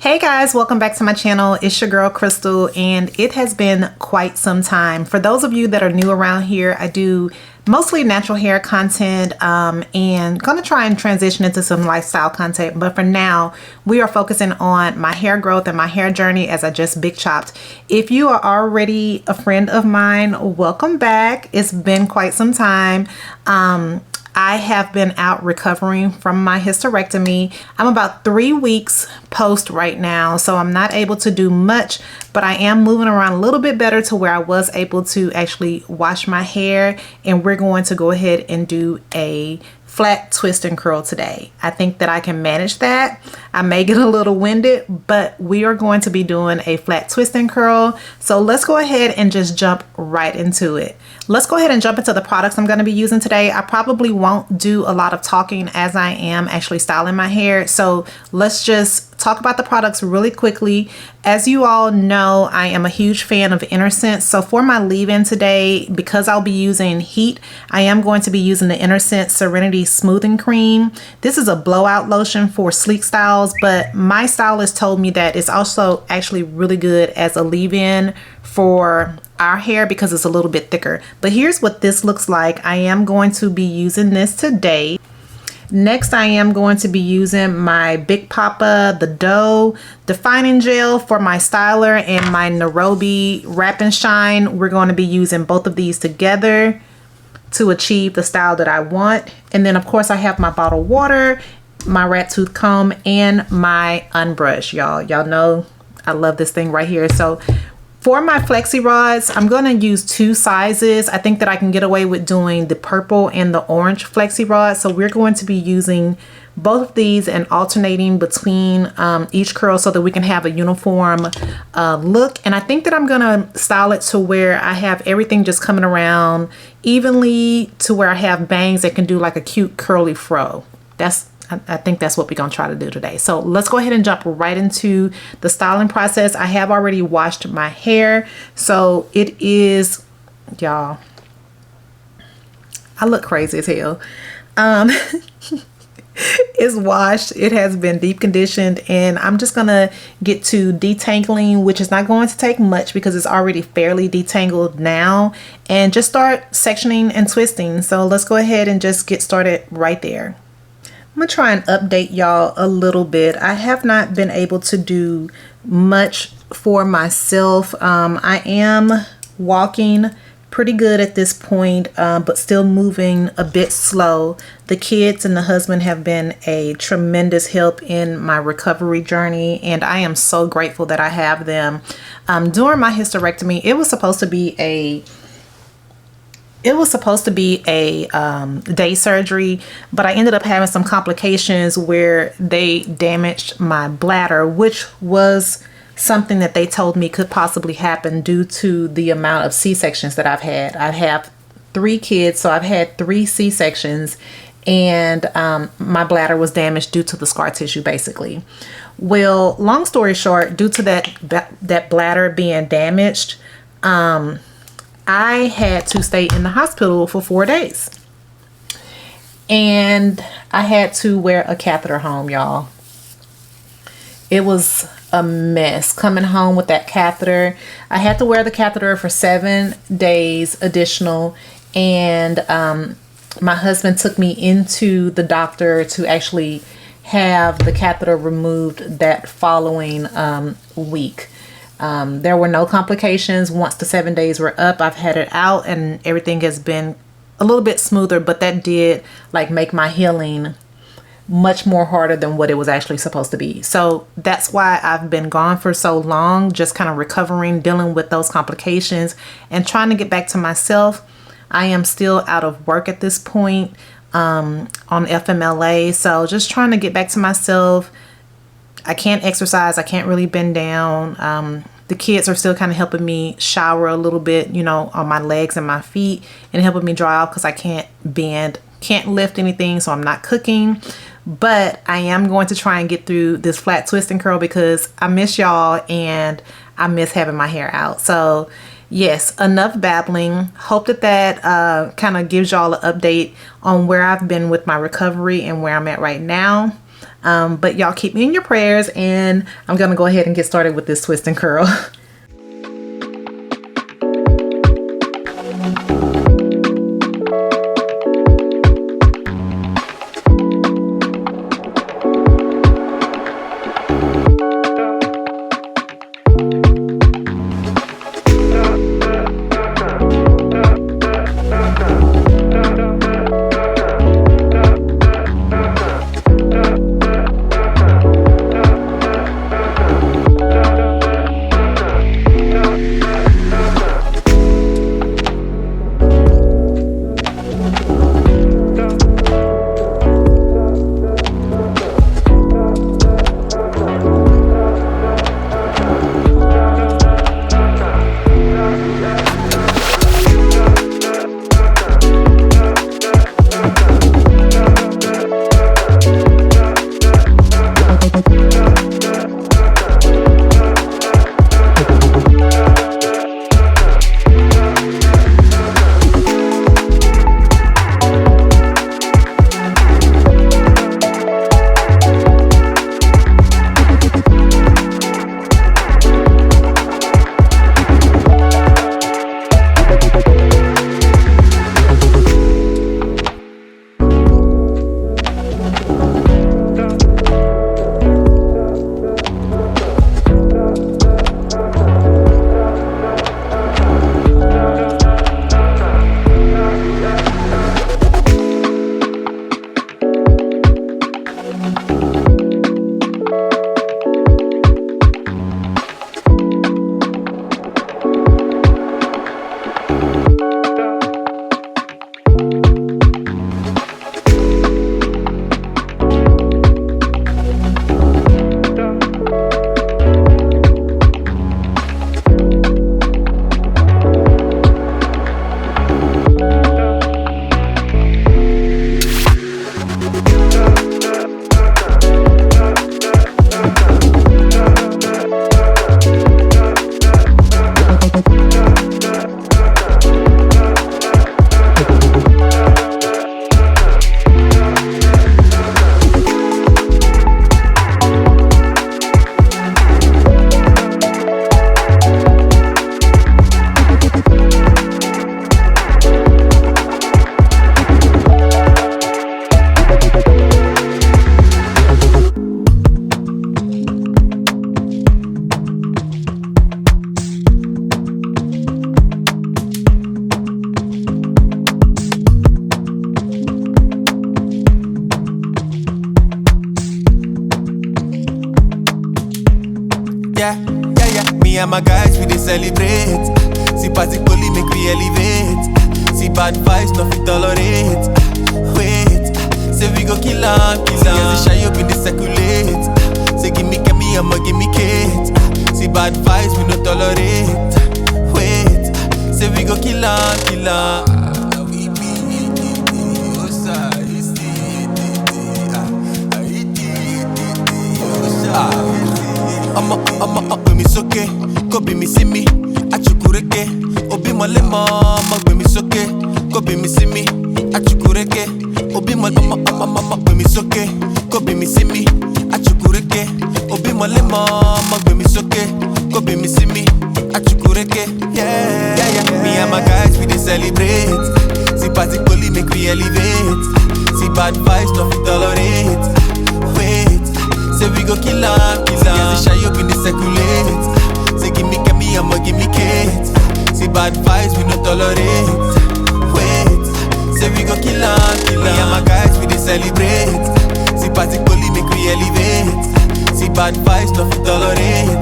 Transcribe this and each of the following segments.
Hey guys, welcome back to my channel. It's your girl Crystal, and it has been quite some time. For those of you that are new around here, I do mostly natural hair content and gonna try and transition into some lifestyle content, but for now we are focusing on my hair growth and my hair journey as I just big chopped. If you are already a friend of mine, welcome back. It's been quite some time. I have been out recovering from my hysterectomy. I'm about 3 weeks post right now, so I'm not able to do much, but I am moving around a little bit better to where I was able to actually wash my hair, and we're going to go ahead and do a flat twist and curl today. I think that I can manage that. I may get a little winded, but we are going to be doing a flat twist and curl. So let's go ahead and just jump right into it. Let's go ahead and jump into the products I'm going to be using today. I probably won't do a lot of talking as I am actually styling my hair. So let's just talk about the products really quickly. As you all know, I am a huge fan of InnerSense. So for my leave-in today, because I'll be using heat, I am going to be using the InnerSense Serenity Smoothing Cream. This is a blowout lotion for sleek styles, but my stylist told me that it's also actually really good as a leave-in for our hair because it's a little bit thicker. But here's what this looks like. I am going to be using this today. Next, I am going to be using my Big Poppa, the Doux defining gel for my styler, and my Nairobi Wrap and Shine. We're going to be using both of these together to achieve the style that I want. And then of course I have my bottled water, my rat tooth comb, and my Unbrush. Y'all know I love this thing right here. So for my flexi rods, I'm going to use 2 sizes. I think that I can get away with doing the purple and the orange flexi rods. So we're going to be using both of these and alternating between each curl so that we can have a uniform look. And I think that I'm going to style it to where I have everything just coming around evenly to where I have bangs that can do like a cute curly fro. I think that's what we're going to try to do today. So let's go ahead and jump right into the styling process. I have already washed my hair. So it is, y'all, I look crazy as hell. It's washed. It has been deep conditioned, and I'm just going to get to detangling, which is not going to take much because it's already fairly detangled now, and just start sectioning and twisting. So let's go ahead and just get started right there. I'm gonna try and update y'all a little bit. I have not been able to do much for myself. I am walking pretty good at this point, but still moving a bit slow. The kids and the husband have been a tremendous help in my recovery journey, and I am so grateful that I have them. During my hysterectomy, it was supposed to be a day surgery, but I ended up having some complications where they damaged my bladder, which was something that they told me could possibly happen due to the amount of C-sections that I've had. I have 3 kids, so I've had 3 C-sections, and my bladder was damaged due to the scar tissue, basically. Well, long story short, due to that bladder being damaged, I had to stay in the hospital for 4 days, and I had to wear a catheter home, y'all. It was a mess coming home with that catheter. I had to wear the catheter for 7 days additional, and my husband took me into the doctor to actually have the catheter removed that following week. There were no complications. Once the 7 days were up, I've had it out and everything has been a little bit smoother, but that did like make my healing much more harder than what it was actually supposed to be. So that's why I've been gone for so long, just kind of recovering, dealing with those complications and trying to get back to myself. I am still out of work at this point on FMLA, so just trying to get back to myself. I can't exercise. I can't really bend down. The kids are still kind of helping me shower a little bit, you know, on my legs and my feet, and helping me dry off because I can't bend, can't lift anything, so I'm not cooking. But I am going to try and get through this flat twist and curl because I miss y'all and I miss having my hair out. So yes, enough babbling. Hope that kind of gives y'all an update on where I've been with my recovery and where I'm at right now. But y'all keep me in your prayers, and I'm gonna go ahead and get started with this twist and curl. Me and my guys, we dey celebrate. See party poly make we elevate. See bad vibes, no fit tolerate. Wait, say we go kill am, kill am. Say shy up in the circulate. Say give me, I'ma give me Kate. See bad vibes, we no tolerate. Wait, say we go kill am, kill am. I'ma be me soke, go be me see me. Achukureke, obi malema, ma be me soke, go be me see me. Achukureke, obi malema, ma be me soke, go be me see me. Achukureke, obi malema, ma be me soke, go be me see me. Achukureke, yeah, yeah, yeah. Me and my guys we dey celebrate. See party poly make we elevate. See bad vibes no fit tolerate. Wait. Say we go kill am, kill am. Say shy up in the circulate. Say give me, I'ma give me Kate. See bad vibes we no tolerate. Wait, say we go kill am, kill am. Me and my guys we dey celebrate. See party poly make we elevate. See bad vibes no fit tolerate.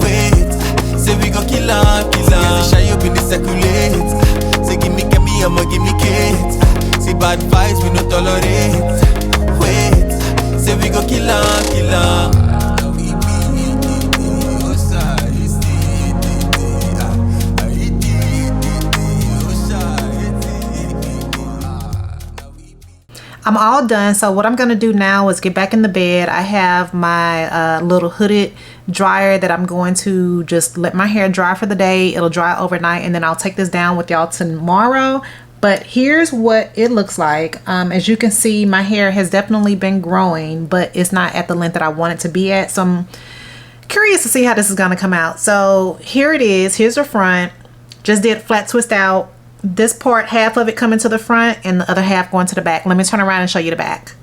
Wait, say we go kill am, kill am. Say shy up in the circulate. Say give me, I'ma give me Kate. See bad vibes we no tolerate. Wait. Say we go kill am, kill am. I'm all done, so what I'm gonna do now is get back in the bed. I have my little hooded dryer that I'm going to just let my hair dry for the day. It'll dry overnight, and then I'll take this down with y'all tomorrow. But here's what it looks like. As you can see, my hair has definitely been growing, but it's not at the length that I want it to be at. So I'm curious to see how this is gonna come out. So here it is. Here's the front. Just did flat twist out. This part, half of it coming to the front and the other half going to the back. Let me turn around and show you the back.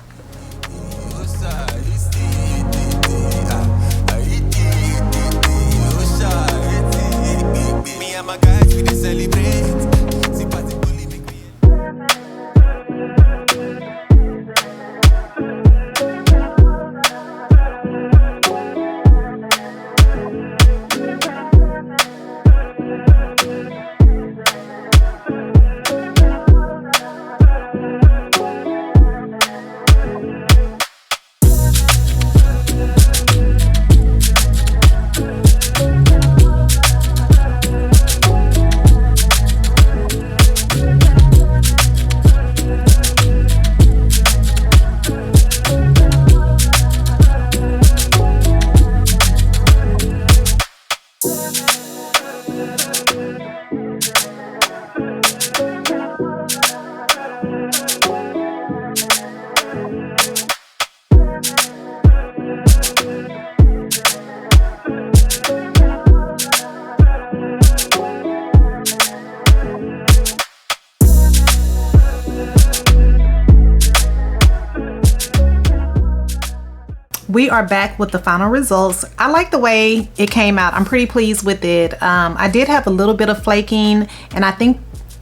We are back with the final results. I like the way it came out. I'm pretty pleased with it. I did have a little bit of flaking, and I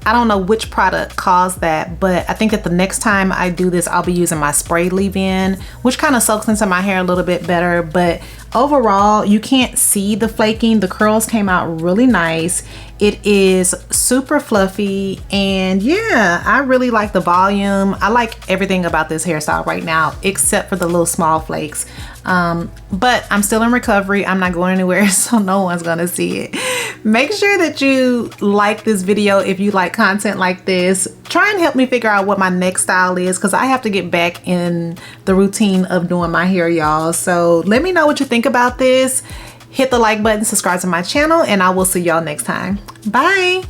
don't know which product caused that, but I think that the next time I do this, I'll be using my spray leave-in, which kind of soaks into my hair a little bit better. But overall, you can't see the flaking. The curls came out really nice. It is super fluffy, and yeah, I really like the volume. I like everything about this hairstyle right now, except for the little small flakes. But I'm still in recovery. I'm not going anywhere, so no one's gonna see it. Make sure that you like this video if you like content like this. Try and help me figure out what my next style is, because I have to get back in the routine of doing my hair, y'all. So let me know what you think about this. Hit the like button, subscribe to my channel, and I will see y'all next time. Bye.